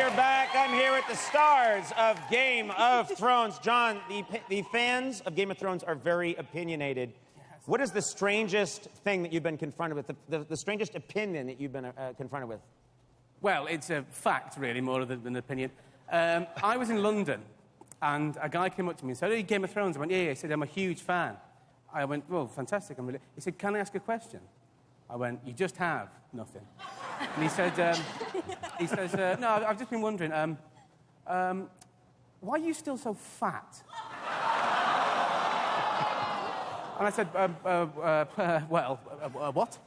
are back. I'm here with the stars of Game of Thrones. John, the fans of Game of Thrones are very opinionated. What is the strangest thing that you've been confronted with, the strangest opinion that you've been confronted with? Well, it's a fact, really, more than an opinion. I was in London, and a guy came up to me and said, "Are you Game of Thrones?" I went, "Yeah." He said, "I'm a huge fan." I went, "Well, fantastic." He said, "Can I ask a question?" I went, "You just have nothing." And he said, "No, I've just been wondering, why are you still so fat?" And I said, what?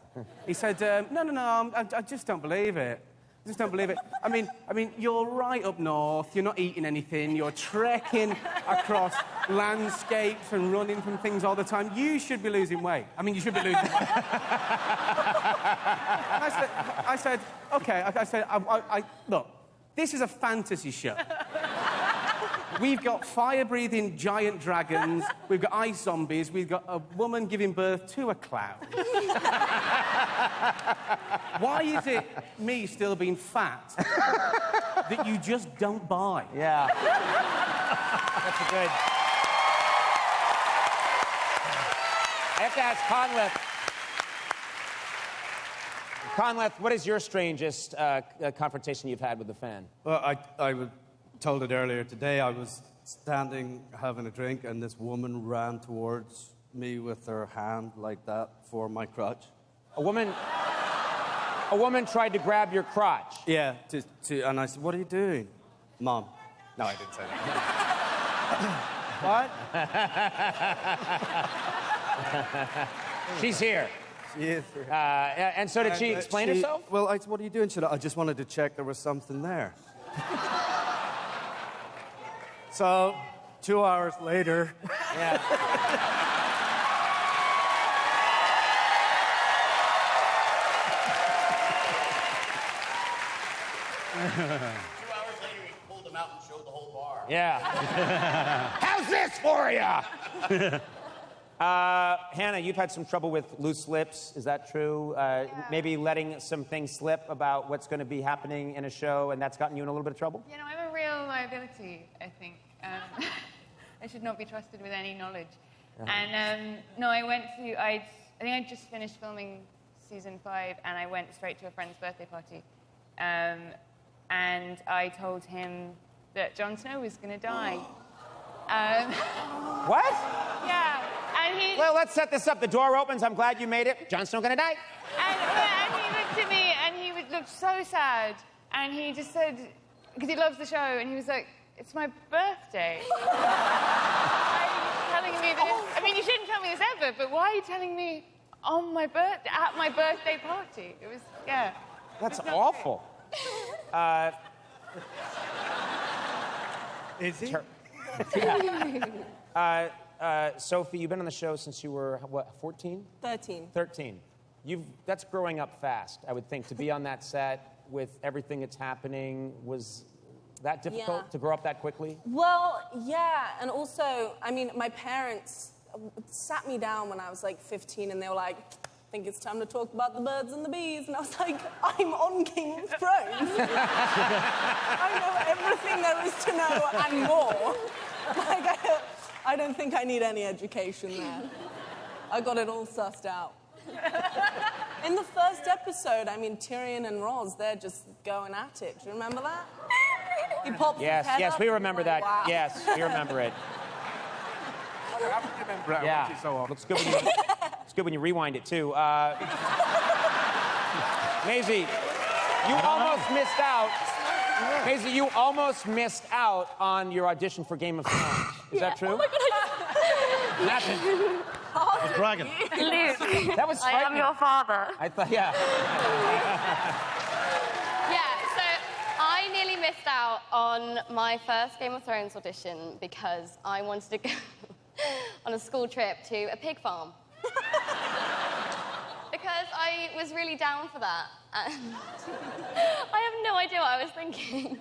He said, no, I just don't believe it. I just don't believe it. I mean, you're right up north, you're not eating anything, you're trekking across landscapes and running from things all the time. You should be losing weight. I mean, you should be losing weight. I said, okay, look, this is a fantasy show. We've got fire-breathing giant dragons, we've got ice zombies, we've got a woman giving birth to a cloud. Why is it, me still being fat, that you just don't buy? Yeah. That's a good... I have to ask Conleth, what is your strangest confrontation you've had with a fan? Well, I told it earlier today. I was standing having a drink, and this woman ran towards me with her hand like that for my crotch. A woman tried to grab your crotch. Yeah, and I said, "What are you doing, Mom?" No, I didn't say that. What? She's here. She is. And so did she explain herself? Well, I said, "What are you doing?" I just wanted to check there was something there. So, 2 hours later... Yeah. 2 hours later, he pulled him out and showed the whole bar. Yeah. How's this for ya? Hannah, you've had some trouble with loose lips. Is that true? Yeah. Maybe letting some things slip about what's going to be happening in a show, and that's gotten you in a little bit of trouble? You know, I'm a real liability, I think. I should not be trusted with any knowledge. And no, I think I just finished filming season 5, and I went straight to a friend's birthday party. And I told him that Jon Snow was going to die. What? Yeah. And he... Well, let's set this up. The door opens. I'm glad you made it. Jon Snow going to die. And he looked at me, and he looked so sad. And he just said, because he loves the show, and he was like, "It's my birthday." Why are you telling me that I mean, you shouldn't tell me this ever, but why are you telling me on my birthday, at my birthday party? It was, yeah. That's awful. Is he? Sophie, you've been on the show since you were, what, 14? 13. 13. That's growing up fast, I would think, to be on that set with everything that's happening. Was that difficult to grow up that quickly? Well, yeah, and also, I mean, my parents sat me down when I was like 15, and they were like, "I think it's time to talk about the birds and the bees." And I was like, "I'm on Game of Thrones. I know everything there is to know and more. Like, I don't think I need any education there. I got it all sussed out." In the first episode, I mean, Tyrion and Ros, they're just going at it. Do you remember that? He pops his head yes, up, we remember that. wow. Yes, we remember it. I remember it. I watch it so often. Looks good when you rewind it, too. Maisie, you almost missed out. Maisie, you almost missed out on your audition for Game of Thrones. Is that true? Oh, my God. The dragon. Luke, That was I am frightening. your father. I thought, yeah. Yeah, so I nearly missed out on my first Game of Thrones audition because I wanted to go on a school trip to a pig farm. Because I was really down for that. And I have no idea what I was thinking,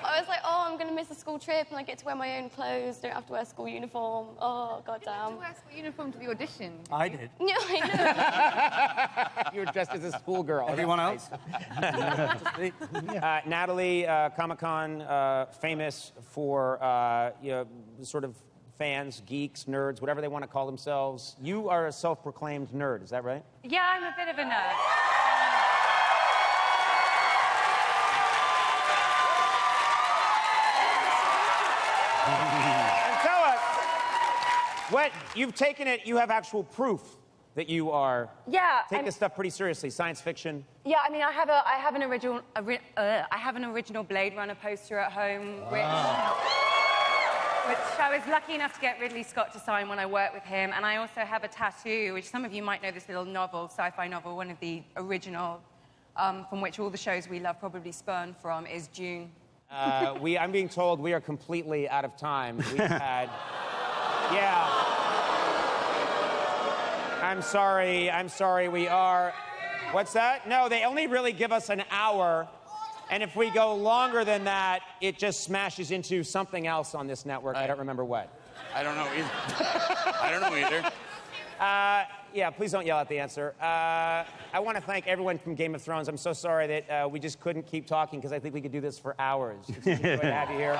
I was like, oh, I'm going to miss a school trip and I get to wear my own clothes, don't have to wear a school uniform. Oh, goddamn. You had to wear a school uniform to the audition. I did. No, I know. You were dressed as a schoolgirl. Everyone else? Natalie, Comic-Con, famous for sort of fans, geeks, nerds, whatever they want to call themselves. You are a self-proclaimed nerd, is that right? Yeah, I'm a bit of a nerd. And tell us, what you've taken it, you have actual proof that you are taking this stuff pretty seriously. Science fiction. Yeah, I mean, I have an original Blade Runner poster at home, which I was lucky enough to get Ridley Scott to sign when I worked with him. And I also have a tattoo, which some of you might know, this little novel, sci-fi novel, one of the original, from which all the shows we love probably spurn from, is Dune. I'm being told we are completely out of time. We've had... Yeah. I'm sorry, we are... What's that? No, they only really give us an hour. And if we go longer than that, it just smashes into something else on this network. I don't remember what. I don't know either. Yeah, please don't yell out the answer. I want to thank everyone from Game of Thrones. I'm so sorry that we just couldn't keep talking because I think we could do this for hours. It's a joy to have you here.